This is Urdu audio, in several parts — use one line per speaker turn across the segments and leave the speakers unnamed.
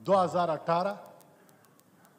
2018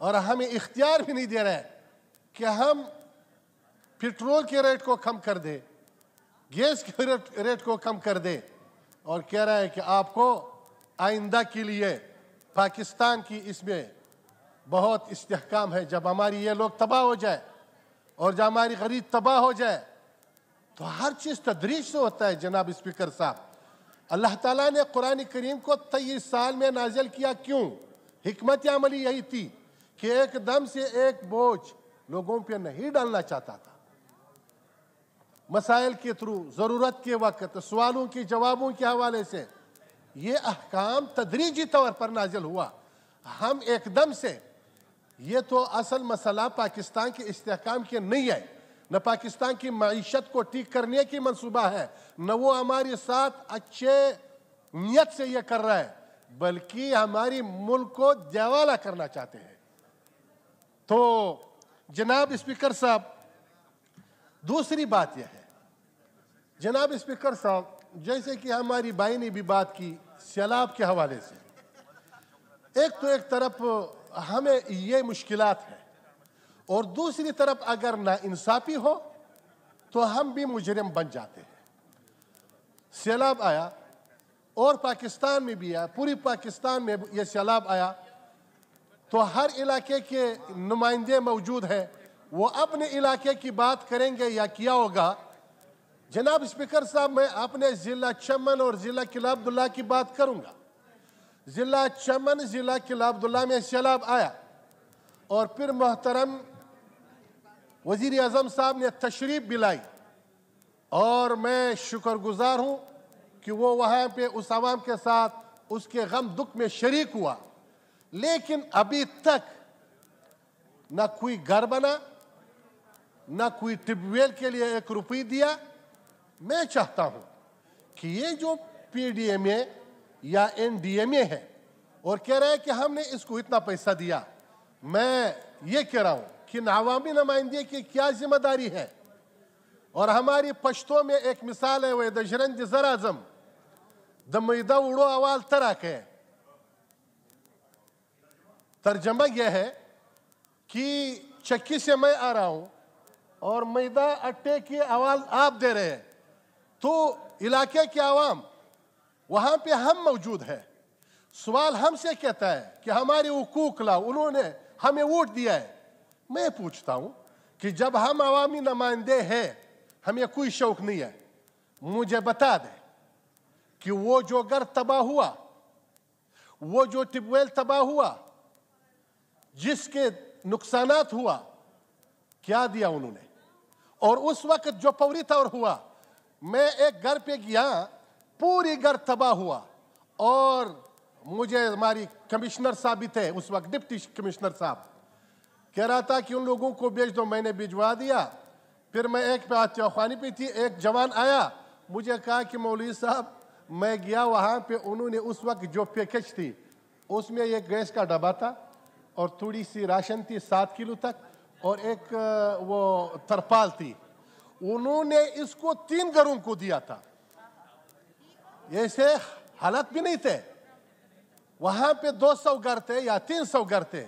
اور ہمیں اختیار بھی نہیں دے رہے کہ ہم پیٹرول کے ریٹ کو کم کر دیں، گیس کے ریٹ کو کم کر دیں، اور کہہ رہا ہے کہ آپ کو آئندہ کے لیے پاکستان کی اس میں بہت استحکام ہے. جب ہماری یہ لوگ تباہ ہو جائے اور جب ہماری غریب تباہ ہو جائے تو ہر چیز تدریج سے ہوتا ہے. جناب اسپیکر صاحب، اللہ تعالیٰ نے قرآن کریم کو 23 سال میں نازل کیا. کیوں؟ حکمت عملی یہی تھی کہ ایک دم سے ایک بوجھ لوگوں پہ نہیں ڈالنا چاہتا تھا. مسائل کے تھرو، ضرورت کے وقت، سوالوں کے جوابوں کے حوالے سے یہ احکام تدریجی طور پر نازل ہوا. ہم ایک دم سے، یہ تو اصل مسئلہ پاکستان کے استحکام کے نہیں ہے، نہ پاکستان کی معیشت کو ٹھیک کرنے کی منصوبہ ہے، نہ وہ ہمارے ساتھ اچھے نیت سے یہ کر رہا ہے، بلکہ ہماری ملک کو دیوالا کرنا چاہتے ہیں. تو جناب اسپیکر صاحب، دوسری بات یہ ہے، جناب اسپیکر صاحب، جیسے کہ ہماری بھائی نے بھی بات کی سیلاب کے حوالے سے، ایک طرف ہمیں یہ مشکلات ہیں، اور دوسری طرف اگر ناانصافی ہو تو ہم بھی مجرم بن جاتے ہیں. سیلاب آیا اور پاکستان میں بھی آیا، پوری پاکستان میں یہ سیلاب آیا تو ہر علاقے کے نمائندے موجود ہیں، وہ اپنے علاقے کی بات کریں گے یا کیا ہوگا. جناب اسپیکر صاحب، میں اپنے ضلع چمن اور ضلع قلعہ عبداللہ کی بات کروں گا. ضلع چمن، ضلع قلعہ عبداللہ میں سیلاب آیا اور پھر محترم وزیر اعظم صاحب نے تشریف بھی لائی، اور میں شکر گزار ہوں کہ وہ وہاں پہ اس عوام کے ساتھ اس کے غم دکھ میں شریک ہوا. لیکن ابھی تک نہ کوئی گھر بنا، نہ کوئی ٹیوب ویل کے لیے 1 روپیہ دیا. میں چاہتا ہوں کہ یہ جو پی ڈی ایم اے یا این ڈی ایم اے ہے اور کہہ رہے ہیں کہ ہم نے اس کو اتنا پیسہ دیا، میں یہ کہہ رہا ہوں کہ عوامی نمائندے کی کیا ذمہ داری ہے. اور ہماری پشتوں میں ایک مثال ہے، وہ دجرند زر اعظم دمیدہ اڑو اوال ترک ہے. ترجمہ یہ ہے کہ چکی سے میں آ رہا ہوں اور میدہ اٹے کی اوال آپ دے رہے ہیں، تو علاقے کے عوام وہاں پہ ہم موجود ہیں. سوال ہم سے کہتا ہے کہ ہمارے حقوق لاؤ، انہوں نے ہمیں ووٹ دیا ہے. میں پوچھتا ہوں کہ جب ہم عوامی نمائندے ہیں، ہمیں کوئی شوق نہیں ہے، مجھے بتا دیں کہ وہ جو گھر تباہ ہوا، وہ جو ٹیوب ویل تباہ ہوا، جس کے نقصانات ہوا، کیا دیا انہوں نے. اور اس وقت جو فوری طور ہوا، میں ایک گھر پہ گیا، پوری گھر تباہ ہوا، اور مجھے ہماری کمشنر صاحب بھی تھے اس وقت، ڈپٹی کمشنر صاحب کہہ رہا تھا کہ ان لوگوں کو بھیج دو. میں نے بھجوا دیا. پھر میں ایک چوخانی پہ تھی، ایک جوان آیا، مجھے کہا کہ مولوی صاحب میں گیا وہاں پہ، انہوں نے اس وقت جو پیکج تھی اس میں ایک گیس کا ڈبہ تھا اور تھوڑی سی راشن تھی 7 کلو تک، اور ایک وہ ترپال تھی. انہوں نے اس کو 3 گھروں کو دیا تھا. ایسے حالت بھی نہیں تھے، وہاں پہ 200 گھر تھے یا 300 گھر تھے،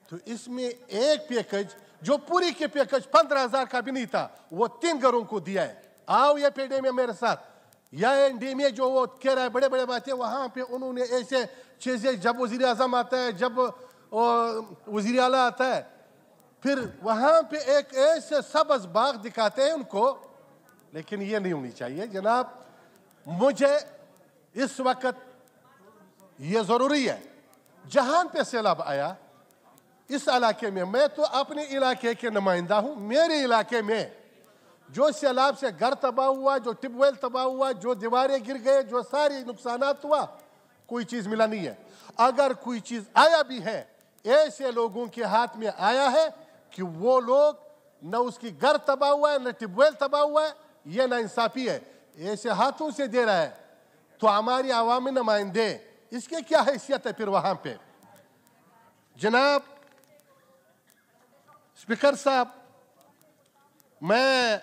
تو اس میں ایک پیکج جو پوری کے پیکج 15,000 کا بھی نہیں تھا، وہ 3 گھروں کو دیا ہے. آؤ یہ پیڑے میں میرے ساتھ، یا این ڈی میں جو وہ کہہ رہا ہے بڑے بڑے باتیں، وہاں پہ انہوں نے ایسے چیزیں، جب وزیر اعظم آتا ہے، جب وزیر اعلیٰ آتا ہے، پھر وہاں پہ ایک ایسے سبز باغ دکھاتے ہیں ان کو. لیکن یہ نہیں ہونی چاہیے جناب. مجھے اس وقت یہ ضروری ہے، جہاں پہ سیلاب آیا اس علاقے میں تو اپنے علاقے کے نمائندہ ہوں. میرے علاقے میں جو سیلاب سے گھر تباہ ہوا، جو ٹیوب ویل تباہ ہوا، جو دیواریں گر گئے، جو ساری نقصانات ہوا، کوئی چیز ملا نہیں ہے. اگر کوئی چیز آیا بھی ہے، ایسے لوگوں کے ہاتھ میں آیا ہے کہ وہ لوگ نہ اس کی گھر تباہ ہوا ہے، نہ ٹیوب ویل تباہ ہوا ہے. یہ ناانصافی ہے، ایسے ہاتھوں سے دے رہا ہے. تو ہماری عوامی نمائندے، اس کے کیا حیثیت ہے پھر وہاں پہ. جناب اسپیکر صاحب، میں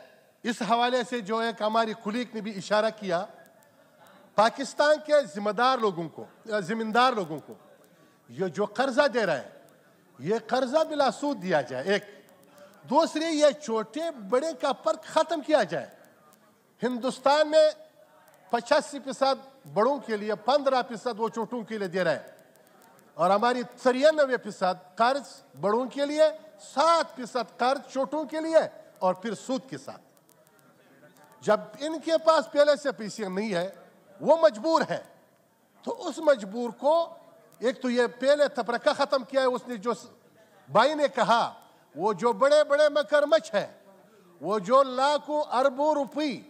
اس حوالے سے جو ایک ہماری کلیگ نے بھی اشارہ کیا، پاکستان کے زمیندار لوگوں کو یہ جو قرضہ دے رہا ہے، یہ قرضہ بلا سود دیا جائے، ایک دوسری یہ چھوٹے بڑے کا فرق ختم کیا جائے۔ ہندوستان میں 85% بڑوں کے لیے، 15% وہ چھوٹوں کے لیے دے رہا ہے، اور ہماری 93% قرض بڑوں کے لیے، 7% قرض چھوٹوں کے لیے، اور پھر سود کے ساتھ۔ جب ان کے پاس پہلے سے پیسے نہیں ہے، وہ مجبور ہے، تو اس مجبور کو ایک تو یہ پہلے تفرقہ ختم کیا ہے۔ اس نے جو بھائی نے کہا، وہ جو بڑے بڑے مگرمچھ ہے، وہ جو لاکھوں اربوں روپی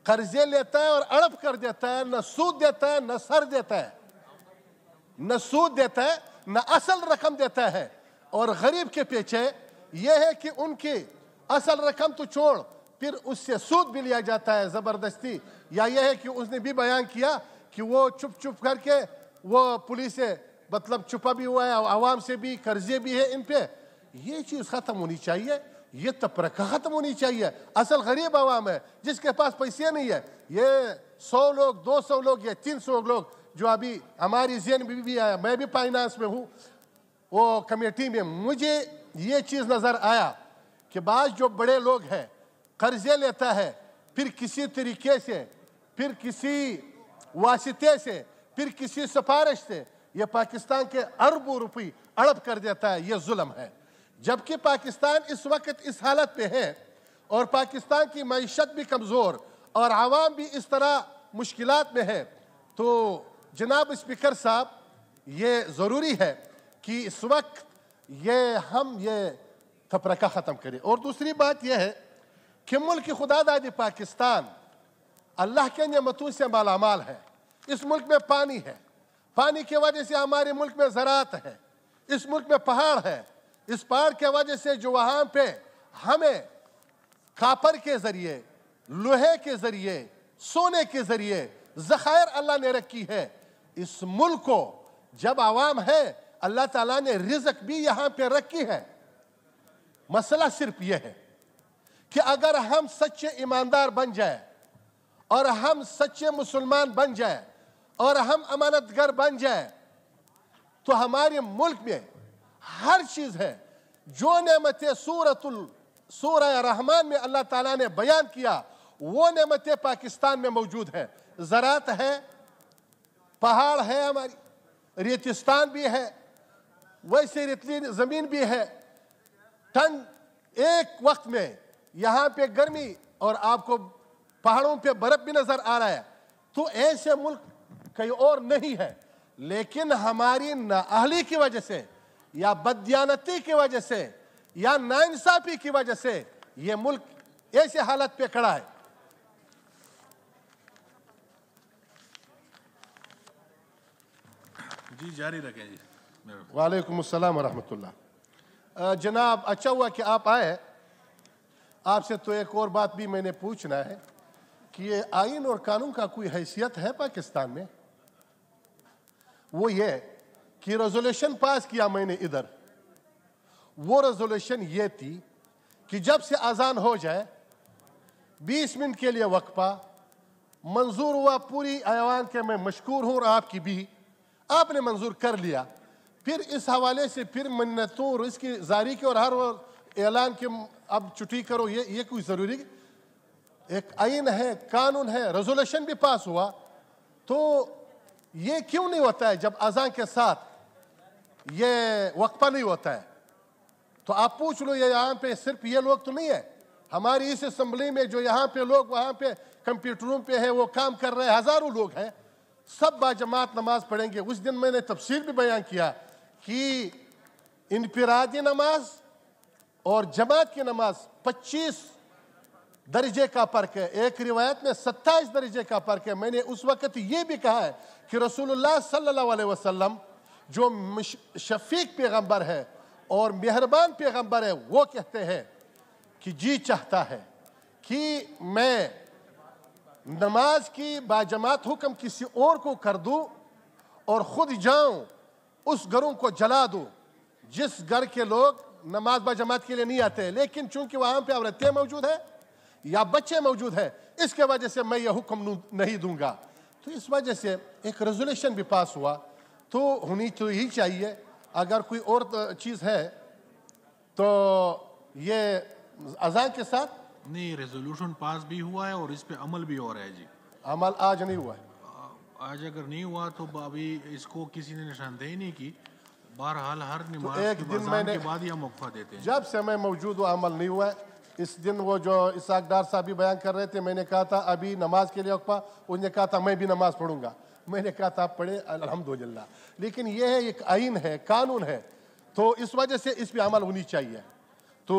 قرضے لیتا ہے اور اڑپ کر دیتا ہے، نہ سود دیتا ہے نہ سر دیتا ہے، نہ سود دیتا ہے نہ اصل رقم دیتا ہے، اور غریب کے پیچھے یہ ہے کہ ان کی اصل رقم تو چھوڑ، پھر اس سے سود بھی لیا جاتا ہے زبردستی، یا یہ ہے کہ اس نے بھی بیان کیا کہ وہ چپ چپ کر کے وہ پولیس سے مطلب چھپا بھی ہوا ہے، عوام سے بھی قرضے بھی ہے ان پہ۔ یہ چیز ختم ہونی چاہیے، یہ تفرقہ ختم ہونی چاہیے۔ اصل غریب عوام ہے جس کے پاس پیسے نہیں ہے، یہ 100 لوگ 200 لوگ یا 300 لوگ جو ابھی ہماری ذہن میں بھی آیا، میں بھی فائنانس میں ہوں وہ کمیٹی میں، مجھے یہ چیز نظر آیا کہ بعض جو بڑے لوگ ہیں قرضے لیتا ہے، پھر کسی طریقے سے، پھر کسی واسطے سے، پھر کسی سفارش سے یہ پاکستان کے اربوں روپی اڑپ کر دیتا ہے۔ یہ ظلم ہے، جبکہ پاکستان اس وقت اس حالت پہ ہے، اور پاکستان کی معیشت بھی کمزور اور عوام بھی اس طرح مشکلات میں ہے، تو جناب اسپیکر صاحب یہ ضروری ہے کہ اس وقت ہم یہ تفرقہ ختم کریں۔ اور دوسری بات یہ ہے کہ ملک خدا دادی پاکستان اللہ کے نعمتوں سے مالا مال ہے۔ اس ملک میں پانی ہے، پانی کی وجہ سے ہمارے ملک میں زراعت ہے، اس ملک میں پہاڑ ہے، اس پہاڑ کی وجہ سے جو وہاں پہ ہمیں کاپر کے ذریعے، لوہے کے ذریعے، سونے کے ذریعے ذخائر اللہ نے رکھی ہے۔ اس ملک کو جب عوام ہے، اللہ تعالیٰ نے رزق بھی یہاں پہ رکھی ہے۔ مسئلہ صرف یہ ہے کہ اگر ہم سچے ایماندار بن جائیں، اور ہم سچے مسلمان بن جائیں، اور ہم امانتگر بن جائیں، تو ہمارے ملک میں ہر چیز ہے جو نعمتیں سورہ رحمان میں اللہ تعالیٰ نے بیان کیا، وہ نعمتیں پاکستان میں موجود ہیں۔ زراعت ہے، پہاڑ ہے، ہماری ریتستان بھی ہے، ویسے ریتلی زمین بھی ہے، ٹھنڈ ایک وقت میں یہاں پہ گرمی، اور آپ کو پہاڑوں پہ برف بھی نظر آ رہا ہے، تو ایسے ملک کہیں اور نہیں ہے۔ لیکن ہماری نااہلی کی وجہ سے، یا بددیانتی کی وجہ سے، یا ناانصافی کی وجہ سے یہ ملک ایسے حالت پہ کھڑا ہے۔
جی جاری رکھیں جی۔
وعلیکم السلام ورحمۃ اللہ۔ جناب اچھا ہوا کہ آپ آئے۔ آپ سے تو ایک اور بات بھی میں نے پوچھنا ہے کہ یہ آئین اور قانون کا کوئی حیثیت ہے پاکستان میں؟ وہ یہ کہ ریزولوشن پاس کیا میں نے ادھر، وہ ریزولوشن یہ تھی کہ جب سے اذان ہو جائے 20 منٹ کے لیے وقفہ منظور ہوا۔ پوری ایوان کے میں مشکور ہوں، اور آپ کی بھی، آپ نے منظور کر لیا۔ پھر اس حوالے سے پھر منتوں اور اس کی زاری کی اور ہر اعلان کے اب چھٹی کرو، یہ کوئی ضروری؟ ایک آئین ہے، قانون ہے، ریزولوشن بھی پاس ہوا، تو یہ کیوں نہیں ہوتا ہے جب اذان کے ساتھ یہ وقفہ نہیں ہوتا ہے؟ تو آپ پوچھ لو، یہ یہاں پہ صرف یہ لوگ تو نہیں ہے، ہماری اس اسمبلی میں جو یہاں پہ لوگ وہاں پہ کمپیوٹروں پہ ہے وہ کام کر رہے ہیں، ہزاروں لوگ ہیں، سب باجماعت نماز پڑھیں گے۔ اس دن میں نے تفصیل بھی بیان کیا کہ انفرادی نماز اور جماعت کی نماز 25 درجے کا فرق ہے، ایک روایت میں 27 درجے کا فرق ہے۔ میں نے اس وقت یہ بھی کہا ہے کہ رسول اللہ صلی اللہ علیہ وسلم جو شفیق پیغمبر ہے اور مہربان پیغمبر ہے، وہ کہتے ہیں کہ جی چاہتا ہے کہ میں نماز کی باجماعت حکم کسی اور کو کر دوں اور خود جاؤں اس گھروں کو جلا دوں جس گھر کے لوگ نماز باجماعت کے لیے نہیں آتے، لیکن چونکہ وہاں پہ عورتیں موجود ہیں یا بچے موجود ہیں، اس کے وجہ سے میں یہ حکم نہیں دوں گا۔ تو اس وجہ سے ایک ریزولوشن بھی پاس ہوا، تو ہونی تو ہی چاہیے۔ اگر کوئی اور چیز ہے تو یہ اذان کے ساتھ
نہیں، ریزولوشن پاس بھی ہوا ہے اور اس پہ عمل بھی ہو رہا ہے جی.
عمل آج نہیں ہوا ہے.
آج اگر نہیں ہوا تو ابھی اس کو کسی نے نشاندہی نہیں کی. بہرحال ہر نماز
ایک
کے
دن میں نے
کے بعد یہ موقع دیتے ہیں.
جب سے میں موجود ہوں عمل نہیں ہوا ہے. اس دن وہ جو اسحاق ڈار صاحب بھی بیان کر رہے تھے, میں نے کہا تھا ابھی نماز کے لیے وقفہ, انہوں نے کہا تھا میں بھی نماز پڑھوں گا. میں نے کہا تھا آپ پڑھیں الحمدللہ. لیکن یہ ہے ایک آئین ہے, قانون ہے, تو اس وجہ سے اس پہ عمل ہونی چاہیے. تو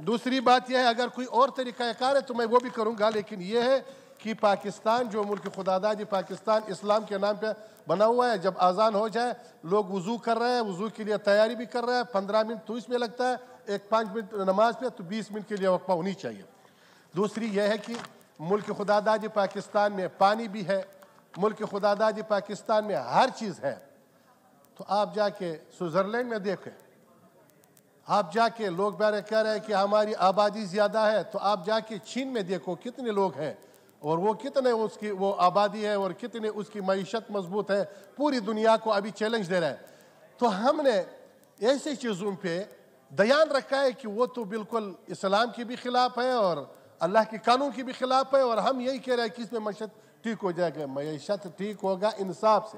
دوسری بات یہ ہے اگر کوئی اور طریقہ کار ہے تو میں وہ بھی کروں گا, لیکن یہ ہے کہ پاکستان جو ملک خدا دادی پاکستان اسلام کے نام پہ بنا ہوا ہے, جب اذان ہو جائے لوگ وضو کر رہے ہیں, وضو کے لیے تیاری بھی کر رہے ہیں, 15 منٹ تو اس میں لگتا ہے, ایک 5 منٹ نماز پہ, تو 20 منٹ کے لیے وقفہ ہونی چاہیے. دوسری یہ ہے کہ ملک خدا دادی پاکستان میں پانی بھی ہے, ملک خدا دادی پاکستان میں ہر چیز ہے. تو آپ جا کے سوئٹزرلینڈ میں دیکھیں, آپ جا کے لوگ کہہ رہے ہیں کہ ہماری آبادی زیادہ ہے, تو آپ جا کے چین میں دیکھو کتنے لوگ ہیں اور وہ کتنے اس کی وہ آبادی ہے اور کتنے اس کی معیشت مضبوط ہے, پوری دنیا کو ابھی چیلنج دے رہا ہے. تو ہم نے ایسی چیزوں پہ دھیان رکھا ہے کہ وہ تو بالکل اسلام کی بھی خلاف ہے اور اللہ کے قانون کی بھی خلاف ہے, اور ہم یہی کہہ رہے ہیں کہ اس میں معیشت ٹھیک ہو جائے گا. معیشت ٹھیک ہوگا انصاف سے,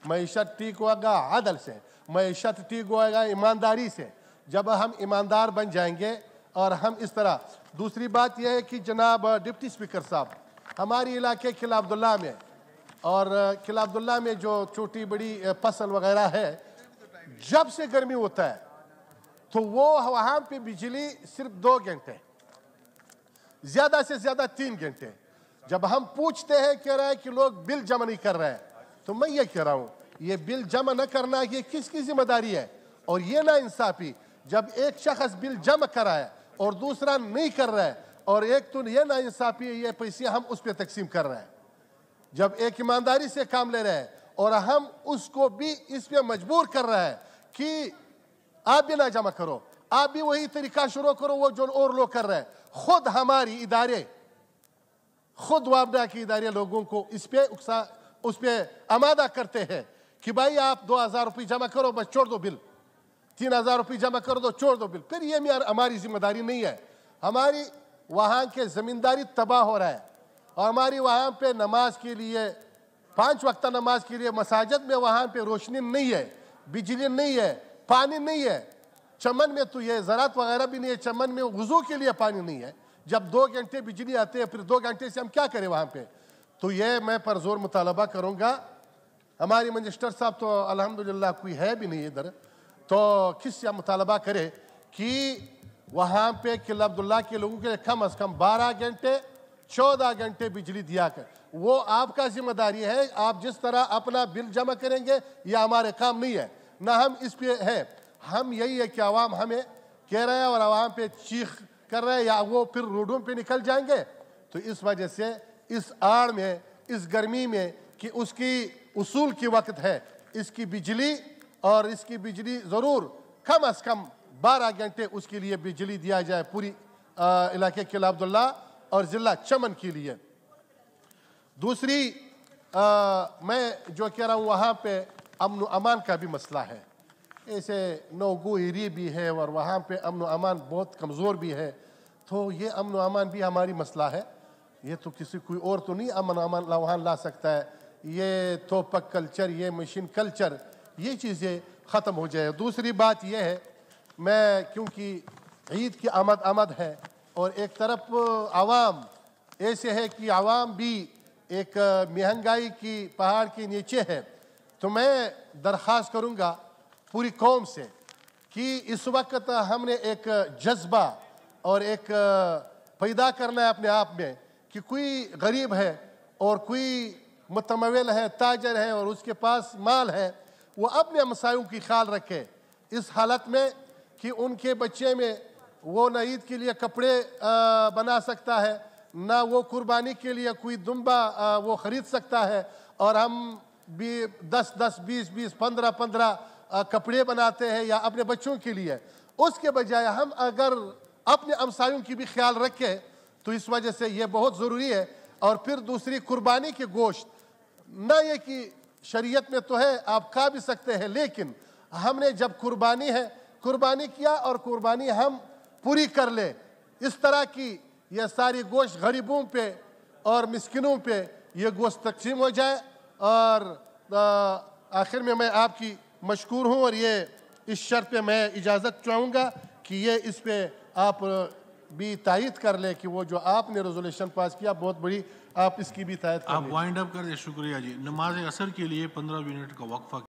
معیشت ٹھیک ہوگا عدل سے, معیشت ٹھیک ہوگا ایمانداری سے. جب ہم ایماندار بن جائیں گے اور ہم اس طرح. دوسری بات یہ ہے کہ جناب ڈپٹی اسپیکر صاحب, ہماری علاقے قلعہ عبداللہ میں اور قلعہ عبداللہ میں جو چھوٹی بڑی فصل وغیرہ ہے, جب سے گرمی ہوتا ہے تو وہ وہاں پہ بجلی صرف 2 گھنٹے, زیادہ سے زیادہ 3 گھنٹے. جب ہم پوچھتے ہیں کہہ رہے ہیں کہ لوگ بل جمع نہیں کر رہے ہیں, تو میں یہ کہہ رہا ہوں یہ بل جمع نہ کرنا یہ کس کی ذمہ داری ہے؟ اور یہ نا انصافی, جب ایک شخص بل جمع کرا ہے اور دوسرا نہیں کر رہا ہے, اور ایک تو یہ نا انصافی ہے, یہ پیسے ہم اس پہ تقسیم کر رہے ہیں. جب ایک ایمانداری سے کام لے رہے ہیں اور ہم اس کو بھی اس پہ مجبور کر رہے ہیں کہ آپ بھی نہ جمع کرو, آپ بھی وہی طریقہ شروع کرو وہ جو اور لوگ کر رہے ہیں. خود ہماری ادارے, خود وابڈا کے ادارے لوگوں کو اس پہ آمادہ کرتے ہیں کہ بھائی آپ 2000 روپے جمع کرو بس چھوڑ دو بل, 3000 روپے جمع کر دو چھوڑ دو بل. پھر یہ ہماری ذمہ داری نہیں ہے. ہماری وہاں کے زمینداری تباہ ہو رہا ہے, اور ہماری وہاں پہ نماز کے لیے 5 وقتہ نماز کے لیے مساجد میں وہاں پہ روشنی نہیں ہے, بجلی نہیں ہے, پانی نہیں ہے. چمن میں تو یہ زراعت وغیرہ بھی نہیں ہے, چمن میں وضو کے لیے پانی نہیں ہے. جب 2 گھنٹے بجلی آتے ہیں, پھر 2 گھنٹے سے ہم کیا کریں وہاں پہ؟ تو یہ میں پر زور مطالبہ کروں گا. ہماری منسٹر صاحب تو الحمدللہ کوئی ہے بھی نہیں ادھر, تو کس سے مطالبہ کرے کہ وہاں پہ قلعہ عبداللہ کے لوگوں کے لیے کم از کم 12 گھنٹے 14 گھنٹے بجلی دیا کر. وہ آپ کا ذمہ داری ہے, آپ جس طرح اپنا بل جمع کریں گے یہ ہمارے کام نہیں ہے, نہ ہم اس پہ ہے. ہم یہی ہے کہ عوام ہمیں کہہ رہے ہیں اور عوام پہ چیخ کر رہے ہیں, یا وہ پھر روڈوں پہ نکل جائیں گے. تو اس وجہ سے اس آڑ میں, اس گرمی میں کہ اس کی اصول کی وقت ہے, اس کی بجلی اور اس کی بجلی ضرور کم از کم 12 گھنٹے اس کے لیے بجلی دیا جائے پوری علاقے قلعہ عبداللہ اور ضلع چمن کے لیے. دوسری میں جو کہہ رہا ہوں وہاں پہ امن و امان کا بھی مسئلہ ہے. ایسے نوگو ایریے بھی ہے اور وہاں پہ امن و امان بہت کمزور بھی ہے. تو یہ امن و امان بھی ہماری مسئلہ ہے. یہ تو کسی کوئی اور تو نہیں امن و امان وہاں لا سکتا ہے. یہ توپک کلچر, یہ مشین کلچر, یہ چیزیں ختم ہو جائے. دوسری بات یہ ہے, میں کیونکہ عید کی آمد ہے اور ایک طرف عوام ایسے ہے کہ عوام بھی ایک مہنگائی کی پہاڑ کے نیچے ہے, تو میں درخواست کروں گا پوری قوم سے کہ اس وقت ہم نے ایک جذبہ اور ایک پیدا کرنا ہے اپنے آپ میں کہ کوئی غریب ہے اور کوئی متمول ہے, تاجر ہے اور اس کے پاس مال ہے, وہ اپنے مسائلوں کی خیال رکھے اس حالت میں کہ ان کے بچے میں وہ نہ عید کے لیے کپڑے بنا سکتا ہے, نہ وہ قربانی کے لیے کوئی دمبا وہ خرید سکتا ہے, اور ہم بھی 10 20 15 کپڑے بناتے ہیں یا اپنے بچوں کے لیے. اس کے بجائے ہم اگر اپنے ہمسایوں کی بھی خیال رکھیں تو اس وجہ سے یہ بہت ضروری ہے. اور پھر دوسری قربانی کے گوشت, نہ یہ کہ شریعت میں تو ہے آپ کھا بھی سکتے ہیں, لیکن ہم نے جب قربانی کیا اور قربانی ہم پوری کر لیں، اس طرح کی یہ ساری گوشت غریبوں پہ اور مسکینوں پہ یہ گوشت تقسیم ہو جائے. اور آخر میں آپ کی مشکور ہوں، اور یہ اس شرط پہ میں اجازت چاہوں گا کہ یہ اس پہ آپ بھی تائید کر لیں کہ وہ جو آپ نے ریزولوشن پاس کیا بہت بڑی، آپ اس کی بھی تائید کر لیں.
آپ وائنڈ اپ کر دیں. شکریہ جی. نماز عصر کے لیے 15 منٹ کا وقفہ